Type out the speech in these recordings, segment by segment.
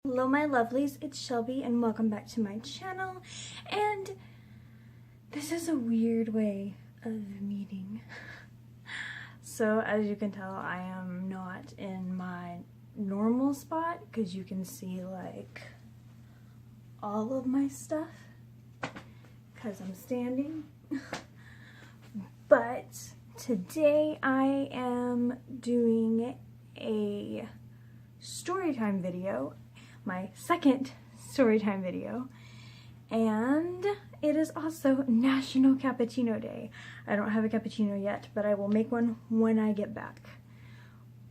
Hello my lovelies, it's Shelby and welcome back to my channel. And this is a weird way of meeting. So as you can tell, I am not in my normal spot because you can see like all of my stuff because I'm standing. But today I am doing a storytime video, my second storytime video, and it is also National Cappuccino Day. I don't have a cappuccino yet, but I will make one when I get back.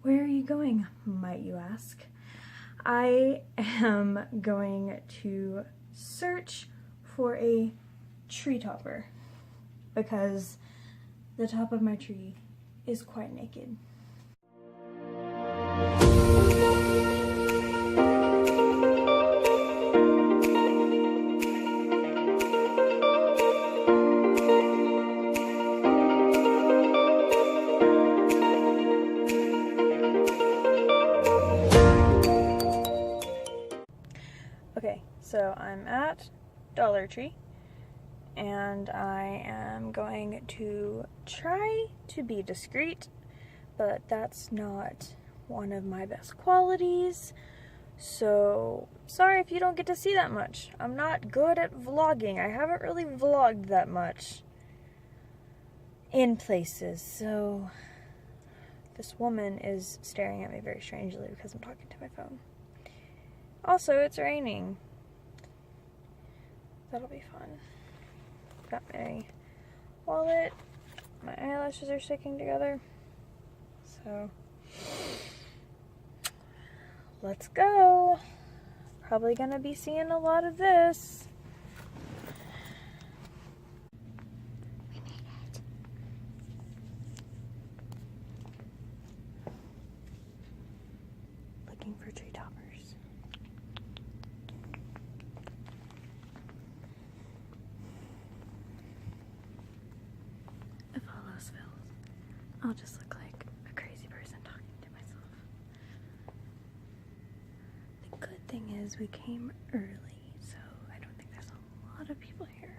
Where are you going, might you ask? I am going to search for a tree topper because the top of my tree is quite naked. Okay, so I'm at Dollar Tree and I am going to try to be discreet, but that's not one of my best qualities, so sorry if you don't get to see that much. I'm not good at vlogging. I haven't really vlogged that much in places, so this woman is staring at me very strangely because I'm talking to my phone. Also, it's raining. That'll be fun. Got my wallet. My eyelashes are sticking together. So, let's go. Probably gonna be seeing a lot of this. We made it. Looking for tree toppers. If all else fails, I'll just look like a crazy person talking to myself. The good thing is we came early, so I don't think there's a lot of people here.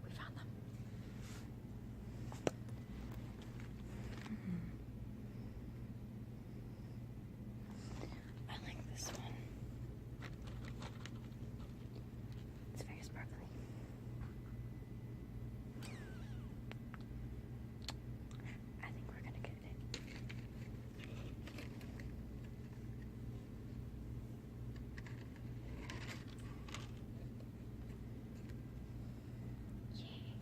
We found them. I like this one. It's very sparkly. I think we're gonna get it. Yay.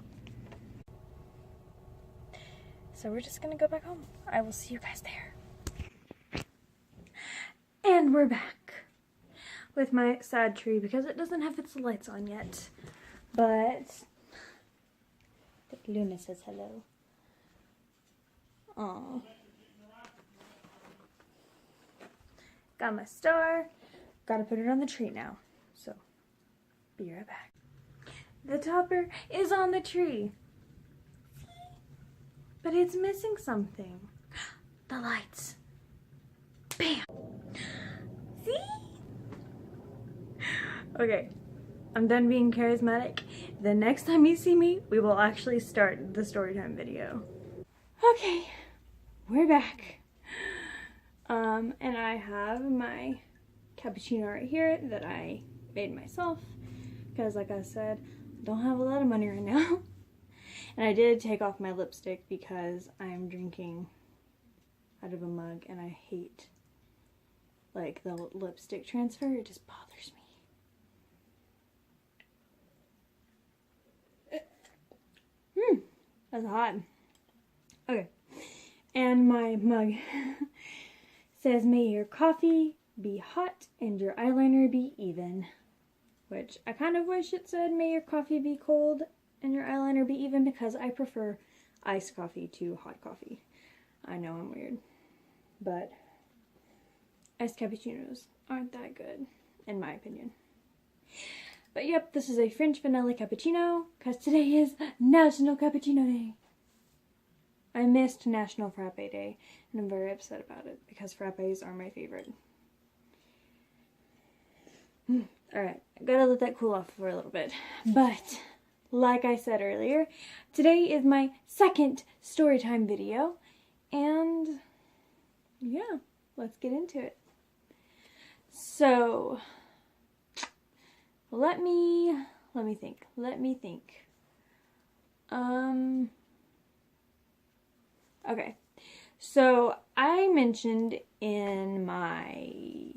So we're just gonna go back home. I will see you guys there. And we're back with my sad tree because it doesn't have its lights on yet. But Luna says hello. Aww. Got my star. Gotta put it on the tree now. So, be right back. The topper is on the tree. But it's missing something. The lights. Bam! See? Okay, I'm done being charismatic. The next time you see me, we will actually start the storytime video. Okay, we're back. And I have my cappuccino right here that I made myself. Because like I said, I don't have a lot of money right now. And I did take off my lipstick because I'm drinking out of a mug and I hate like the lipstick transfer. It just bothers me. That's hot. Okay. And my mug says, may your coffee be hot and your eyeliner be even. Which I kind of wish it said, may your coffee be cold and your eyeliner be even, because I prefer iced coffee to hot coffee. I know I'm weird, but iced cappuccinos aren't that good, in my opinion. But yep, this is a French vanilla cappuccino, because today is National Cappuccino Day. I missed National Frappe Day, and I'm very upset about it because frappes are my favorite. Alright, I gotta let that cool off for a little bit. But, like I said earlier, today is my second storytime video, and yeah, let's get into it. So, let me think. Okay, so I mentioned in my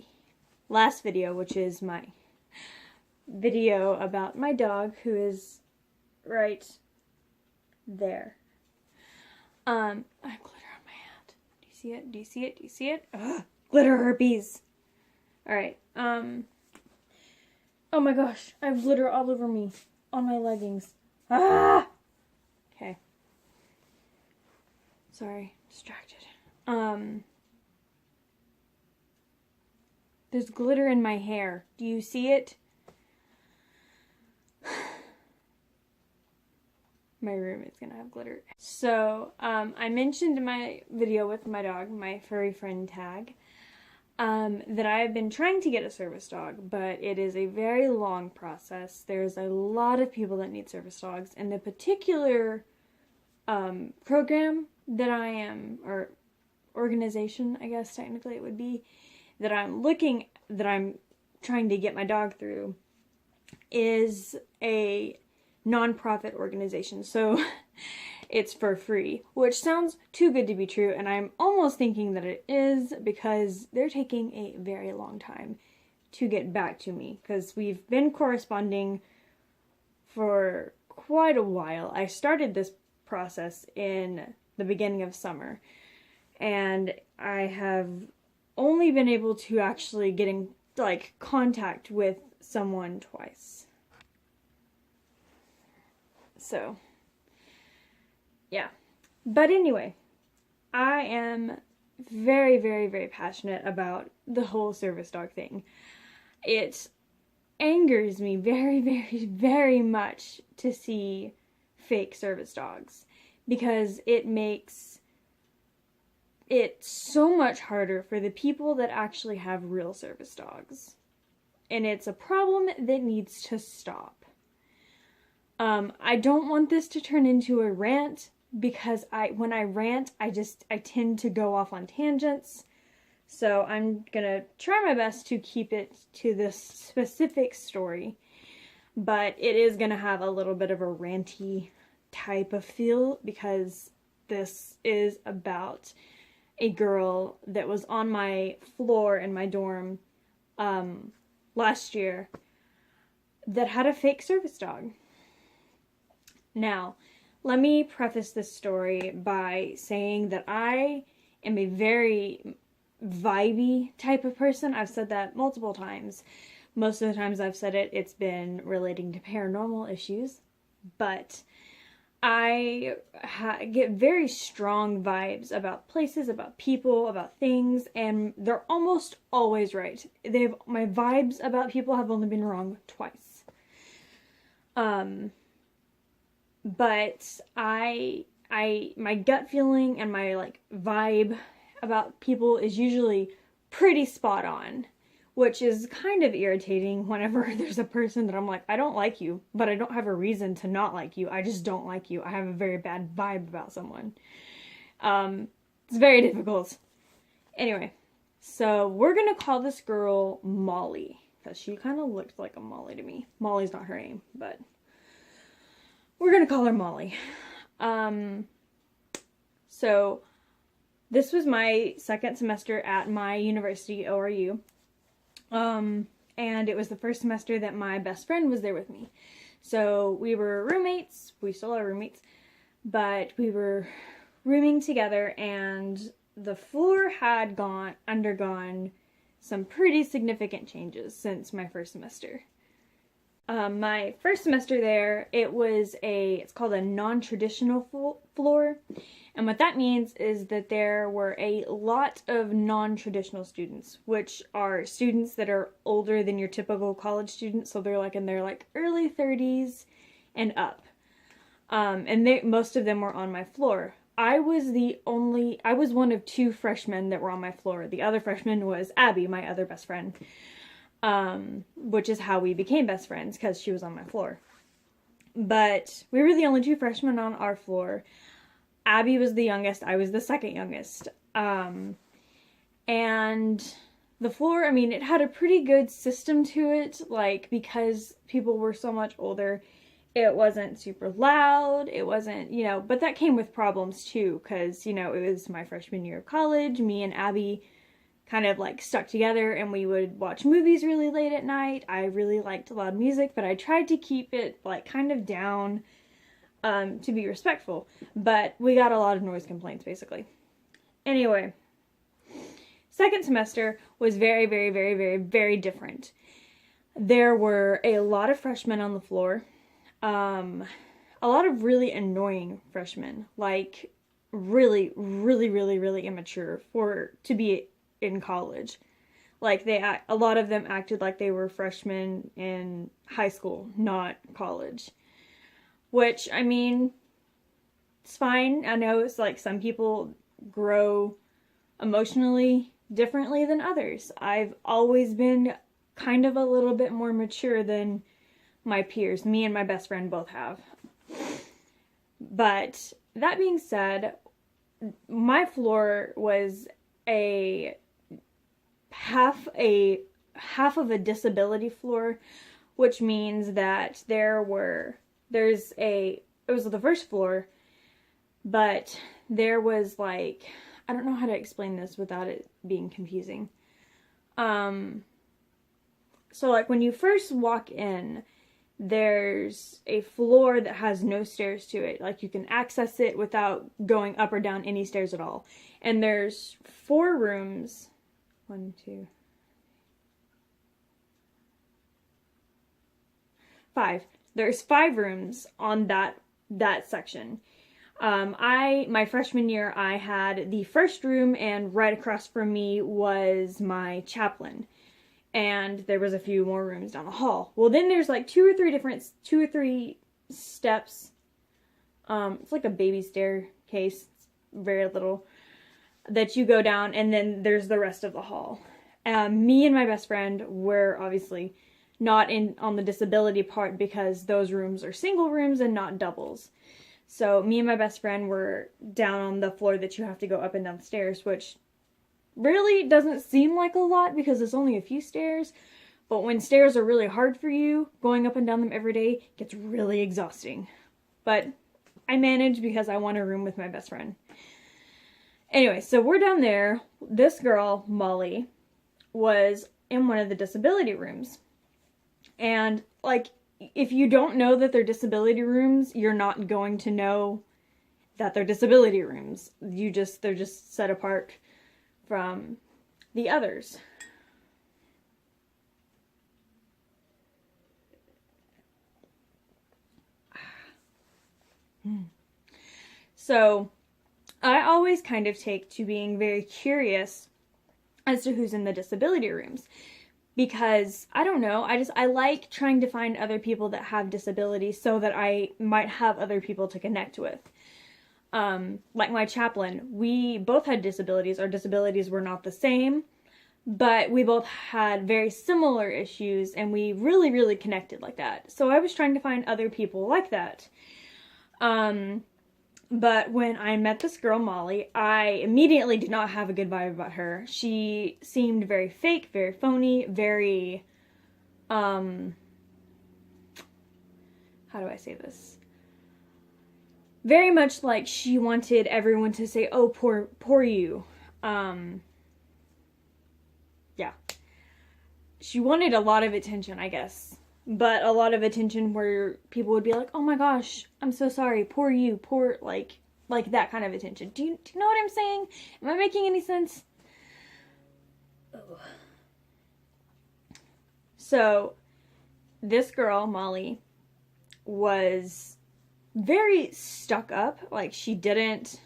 last video, which is my video about my dog, who is right there. I have glitter on my hand. Do you see it? Do you see it? Do you see it? Ugh, glitter herpes. Alright, oh my gosh, I have glitter all over me, on my leggings. Ah! Okay. Sorry, distracted. There's glitter in my hair. Do you see it? My room is gonna have glitter. So, I mentioned in my video with my dog, my furry friend Tag, that I have been trying to get a service dog, but it is a very long process. There's a lot of people that need service dogs, and the particular program that I am, or organization, I guess technically it would be, that I'm trying to get my dog through, is a non-profit organization. So it's for free, which sounds too good to be true, and I'm almost thinking that it is, because they're taking a very long time to get back to me, because we've been corresponding for quite a while. I started this process in the beginning of summer, and I have only been able to actually get in contact with someone twice. So, yeah. But anyway, I am very, very, very passionate about the whole service dog thing. It angers me very, very, very much to see fake service dogs, because it makes it so much harder for the people that actually have real service dogs. And it's a problem that needs to stop. I don't want this to turn into a rant, because when I rant, I tend to go off on tangents. So I'm gonna try my best to keep it to this specific story, but it is gonna have a little bit of a ranty type of feel, because this is about a girl that was on my floor in my dorm last year that had a fake service dog. Now, let me preface this story by saying that I am a very vibey type of person. I've said that multiple times. Most of the times I've said it, it's been relating to paranormal issues, but I get very strong vibes about places, about people, about things, and they're almost always right. My vibes about people have only been wrong twice. But my gut feeling and my vibe about people is usually pretty spot on, which is kind of irritating whenever there's a person that I'm like, I don't like you, but I don't have a reason to not like you. I just don't like you. I have a very bad vibe about someone. It's very difficult. Anyway, so we're gonna call this girl Molly, because she kind of looked like a Molly to me. Molly's not her name, but we're gonna call her Molly. So this was my second semester at my university, ORU. And it was the first semester that my best friend was there with me. So we were roommates, we still are roommates, but we were rooming together, and the floor had undergone some pretty significant changes since my first semester. My first semester there, it's called a non-traditional floor, and what that means is that there were a lot of non-traditional students, which are students that are older than your typical college student, so they're in their early 30s and up. And most of them were on my floor, I was one of two freshmen that were on my floor. The other freshman was Abby, my other best friend, which is how we became best friends, because she was on my floor. But we were the only two freshmen on our floor. Abby was the youngest, I was the second youngest. And the floor, I mean, it had a pretty good system to it, like, because people were so much older. It wasn't super loud, it wasn't, you know, but that came with problems too, because, you know, it was my freshman year of college. Me and Abby kind of like stuck together, and we would watch movies really late at night. I really liked loud music, but I tried to keep it like kind of down, to be respectful, but we got a lot of noise complaints basically. Anyway, second semester was very, very, very, very, very different. There were a lot of freshmen on the floor. A lot of really annoying freshmen, like really, really, really, really immature to be in college. Like a lot of them acted like they were freshmen in high school, not college. Which, I mean, it's fine. I know it's like some people grow emotionally differently than others. I've always been kind of a little bit more mature than my peers. Me and my best friend both have. But that being said, my floor was half of a disability floor, which means that it was the first floor, but there was like, I don't know how to explain this without it being confusing. So like when you first walk in, there's a floor that has no stairs to it. Like you can access it without going up or down any stairs at all. And there's 4 rooms. 1, 2, 5. There's 5 rooms on that section. My freshman year, I had the first room, and right across from me was my chaplain. And there was a few more rooms down the hall. Well, then there's like 2 or 3 steps. It's like a baby staircase, very little, that you go down, and then there's the rest of the hall. Me and my best friend were obviously not on the disability part, because those rooms are single rooms and not doubles. So me and my best friend were down on the floor that you have to go up and down the stairs, which really doesn't seem like a lot because it's only a few stairs, but when stairs are really hard for you, going up and down them every day gets really exhausting. But I managed because I want a room with my best friend. Anyway, so we're down there. This girl, Molly, was in one of the disability rooms. And like, if you don't know that they're disability rooms, you're not going to know that they're disability rooms. They're just set apart from the others. So I always kind of take to being very curious as to who's in the disability rooms, because I don't know, I like trying to find other people that have disabilities so that I might have other people to connect with. Like my chaplain, we both had disabilities. Our disabilities were not the same, but we both had very similar issues, and we really, really connected like that. So I was trying to find other people like that. But when I met this girl, Molly, I immediately did not have a good vibe about her. She seemed very fake, very phony, very, how do I say this? Very much like she wanted everyone to say, oh, poor you. Yeah. She wanted a lot of attention, I guess. But a lot of attention where people would be like, oh my gosh, I'm so sorry, poor you, poor, like that kind of attention. Do you know what I'm saying? Am I making any sense? Oh. So, this girl, Molly, was very stuck up. Like, she didn't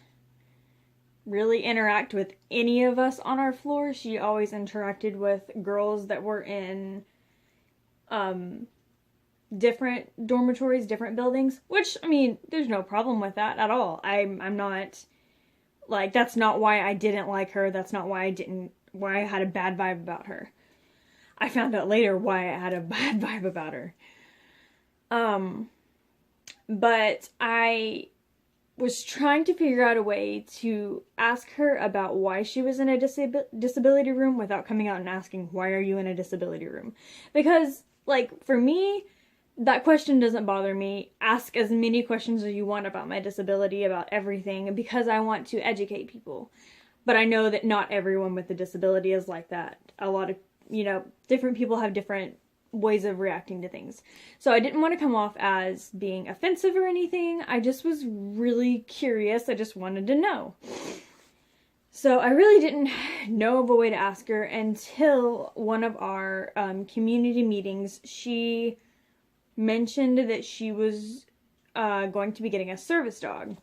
really interact with any of us on our floor. She always interacted with girls that were in different dormitories, different buildings, which, I mean, there's no problem with that at all. I'm not Like, that's not why I didn't like her. That's not why I had a bad vibe about her. I found out later why I had a bad vibe about her. But I was trying to figure out a way to ask her about why she was in a disability room without coming out and asking, why are you in a disability room? Because, like, for me, that question doesn't bother me. Ask as many questions as you want about my disability, about everything, because I want to educate people. But I know that not everyone with a disability is like that. A lot of, different people have different ways of reacting to things. So I didn't want to come off as being offensive or anything. I just was really curious. I just wanted to know. So I really didn't know of a way to ask her until one of our community meetings. She mentioned that she was going to be getting a service dog.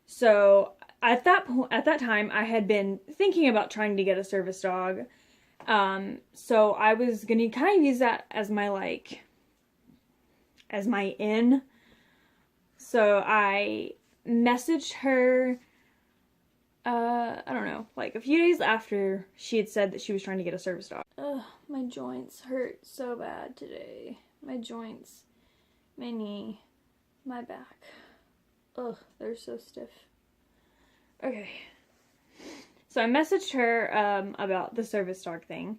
So at that time, I had been thinking about trying to get a service dog. So I was gonna kind of use that as my in. So I messaged her, I don't know, like a few days after she had said that she was trying to get a service dog. Ugh, my joints hurt so bad today. My joints, my knee, my back. Ugh, they're so stiff. Okay. So I messaged her about the service dog thing.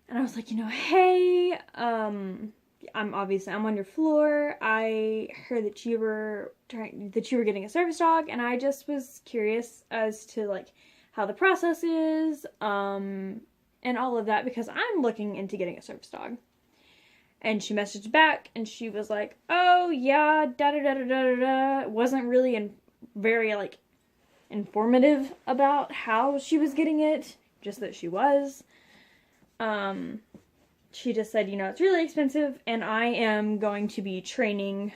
And I was like, hey, I'm on your floor. I heard that you were getting a service dog, and I just was curious as to like how the process is, and all of that, because I'm looking into getting a service dog. And she messaged back, and she was like, oh yeah, da da da da da da. It wasn't really very like informative about how she was getting it, just that she was. She just said, it's really expensive, and I am going to be training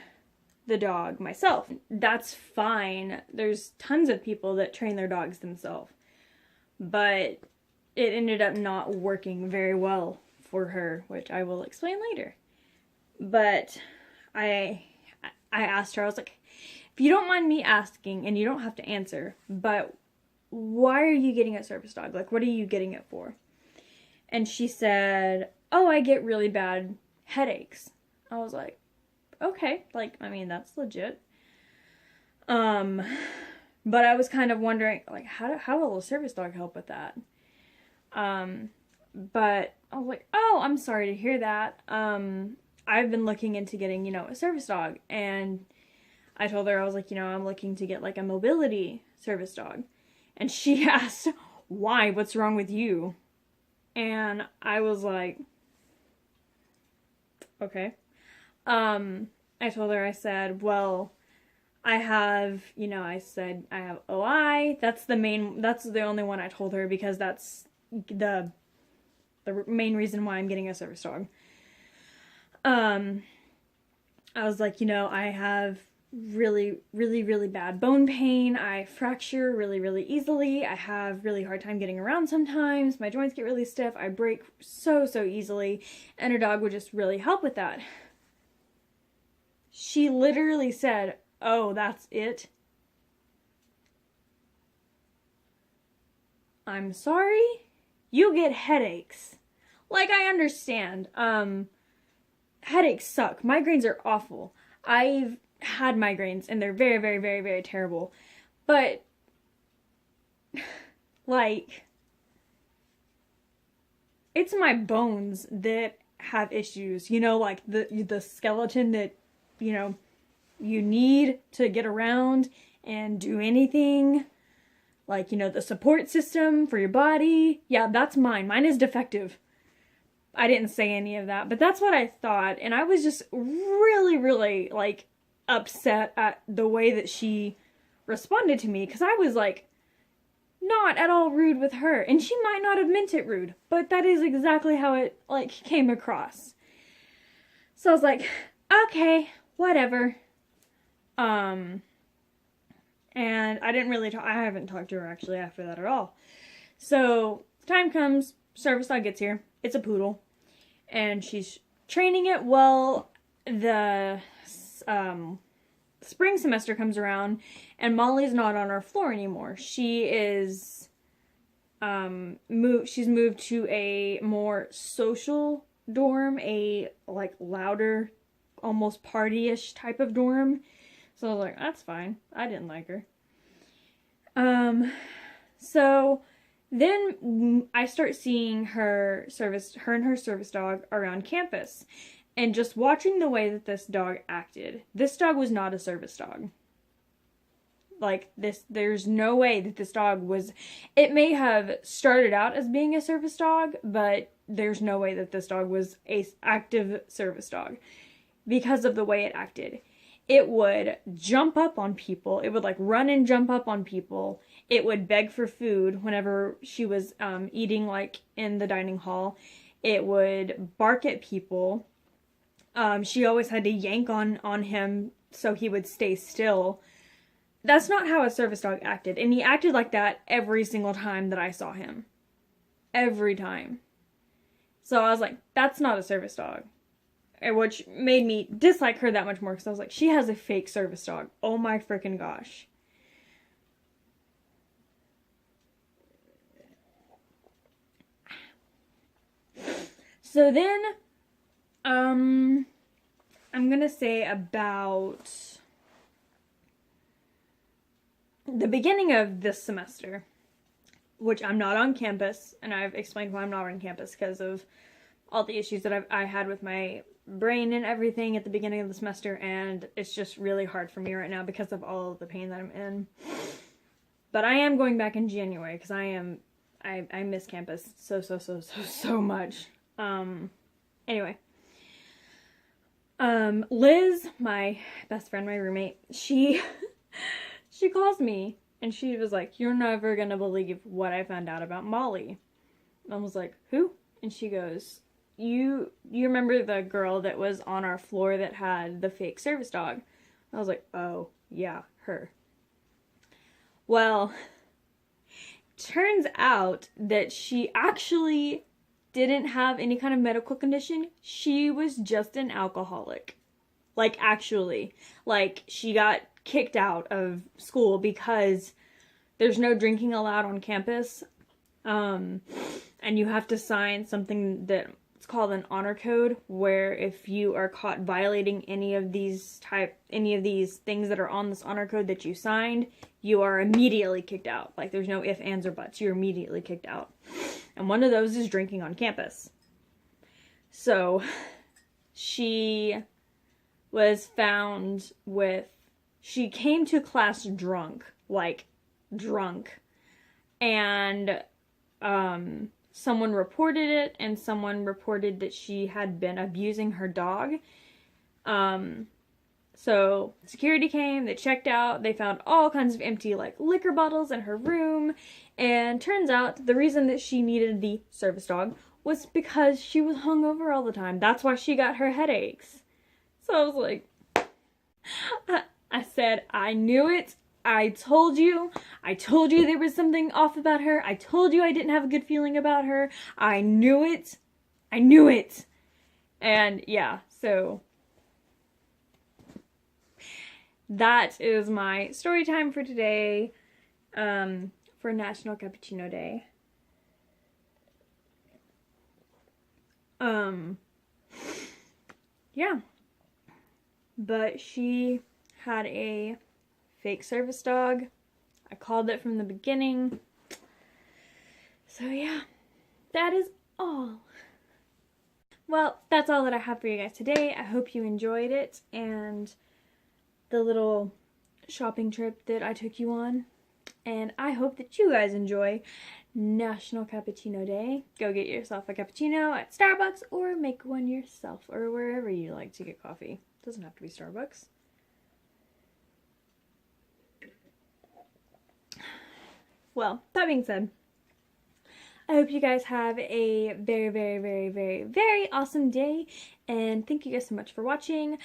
the dog myself. That's fine. There's tons of people that train their dogs themselves. But it ended up not working very well for her, which I will explain later. But I asked her, I was like, if you don't mind me asking, and you don't have to answer, but why are you getting a service dog? Like, what are you getting it for? And she said, oh, I get really bad headaches. I was like, okay, that's legit. But I was kind of wondering, like, how will a service dog help with that? But I was like, oh, I'm sorry to hear that. I've been looking into getting, a service dog, and I told her, I was like, I'm looking to get like a mobility service dog. And she asked, why? What's wrong with you? And I was like, okay. I told her, I said, well, I have OI. That's the only one I told her, because that's the main reason why I'm getting a service dog. I was like, I have really, really, really bad bone pain. I fracture really, really easily. I have really hard time getting around sometimes. My joints get really stiff. I break so easily. And a dog would just really help with that. She literally said, oh, that's it? I'm sorry? You get headaches. Like, I understand. Headaches suck. Migraines are awful. I've had migraines, and they're very, very, very, very terrible. But, like, it's my bones that have issues. Like the skeleton that, you need to get around and do anything. Like, the support system for your body. Yeah, that's mine. Mine is defective. I didn't say any of that, but that's what I thought. And I was just really, really, like, upset at the way that she responded to me, because I was, like, not at all rude with her. And she might not have meant it rude, but that is exactly how it, like, came across. So I was like, okay, whatever. And I didn't really I haven't talked to her, actually, after that at all. So, time comes, service dog gets here. It's a poodle, and she's training it. Well, the spring semester comes around and Molly's not on our floor anymore. She is she's moved to a more social dorm, a like louder, almost party-ish type of dorm. So I was like, that's fine. I didn't like her. So then I start seeing her and her service dog around campus. And just watching the way that this dog acted, this dog was not a service dog. Like, there's no way that this dog was, it may have started out as being a service dog, but there's no way that this dog was a active service dog because of the way it acted. It would jump up on people. It would like run and jump up on people. It would beg for food whenever she was eating like in the dining hall. It would bark at people. She always had to yank on him so he would stay still. That's not how a service dog acted. And he acted like that every single time that I saw him. Every time. So I was like, that's not a service dog. Which made me dislike her that much more because I was like, she has a fake service dog. Oh my freaking gosh. So then, I'm gonna say about the beginning of this semester, which I'm not on campus, and I've explained why I'm not on campus because of all the issues that I had with my brain and everything at the beginning of the semester, and it's just really hard for me right now because of all of the pain that I'm in. But I am going back in January because I miss campus so much. Anyway. Liz, my best friend, my roommate, she calls me and she was like, "You're never gonna believe what I found out about Molly." And I was like, "Who?" And she goes, You remember the girl that was on our floor that had the fake service dog?" I was like, "Oh, yeah, her." Well, turns out that she actually didn't have any kind of medical condition. She was just an alcoholic. Like, actually. Like, she got kicked out of school because there's no drinking allowed on campus. And you have to sign something that it's called an honor code, where if you are caught violating any of these things that are on this honor code that you signed, you are immediately kicked out. Like, there's no ifs, ands, or buts. You're immediately kicked out. And one of those is drinking on campus. So, she was found with, she came to class drunk. Like, drunk. And, someone reported it, and someone reported that she had been abusing her dog. So security came, they checked out, they found all kinds of empty like liquor bottles in her room, and turns out the reason that she needed the service dog was because she was hungover all the time. That's why she got her headaches. So I was like, I said, I knew it. I told you there was something off about her. I told you I didn't have a good feeling about her. I knew it. And yeah, so that is my story time for today, for National Cappuccino Day. Yeah. But she had a fake service dog. I called it from the beginning. So yeah, that is all. Well, that's all that I have for you guys today. I hope you enjoyed it and the little shopping trip that I took you on. And I hope that you guys enjoy National Cappuccino Day. Go get yourself a cappuccino at Starbucks or make one yourself or wherever you like to get coffee. It doesn't have to be Starbucks. Well, that being said, I hope you guys have a very awesome day, and thank you guys so much for watching.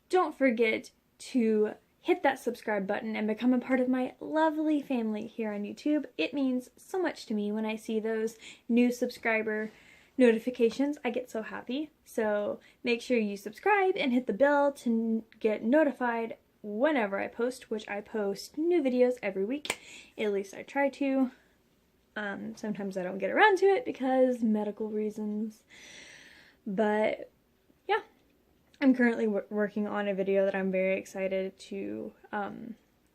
Don't forget to hit that subscribe button and become a part of my lovely family here on YouTube. It means so much to me when I see those new subscriber notifications. I get so happy. So make sure you subscribe and hit the bell to get notified whenever I post, which I post new videos every week. At least I try to. Sometimes I don't get around to it because medical reasons. But yeah, I'm currently working on a video that I'm very excited to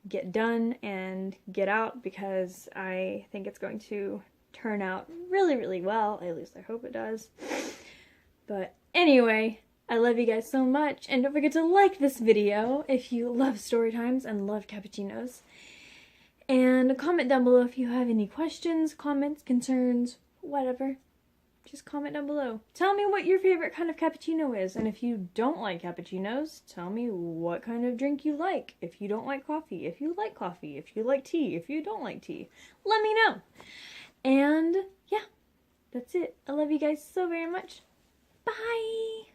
get done and get out because I think it's going to turn out really, really well. At least I hope it does. But anyway, I love you guys so much, and don't forget to like this video if you love story times and love cappuccinos. And comment down below if you have any questions, comments, concerns, whatever. Just comment down below. Tell me what your favorite kind of cappuccino is, and if you don't like cappuccinos, tell me what kind of drink you like. If you don't like coffee, if you like coffee, if you like tea, if you don't like tea, let me know. And yeah, that's it. I love you guys so very much. Bye!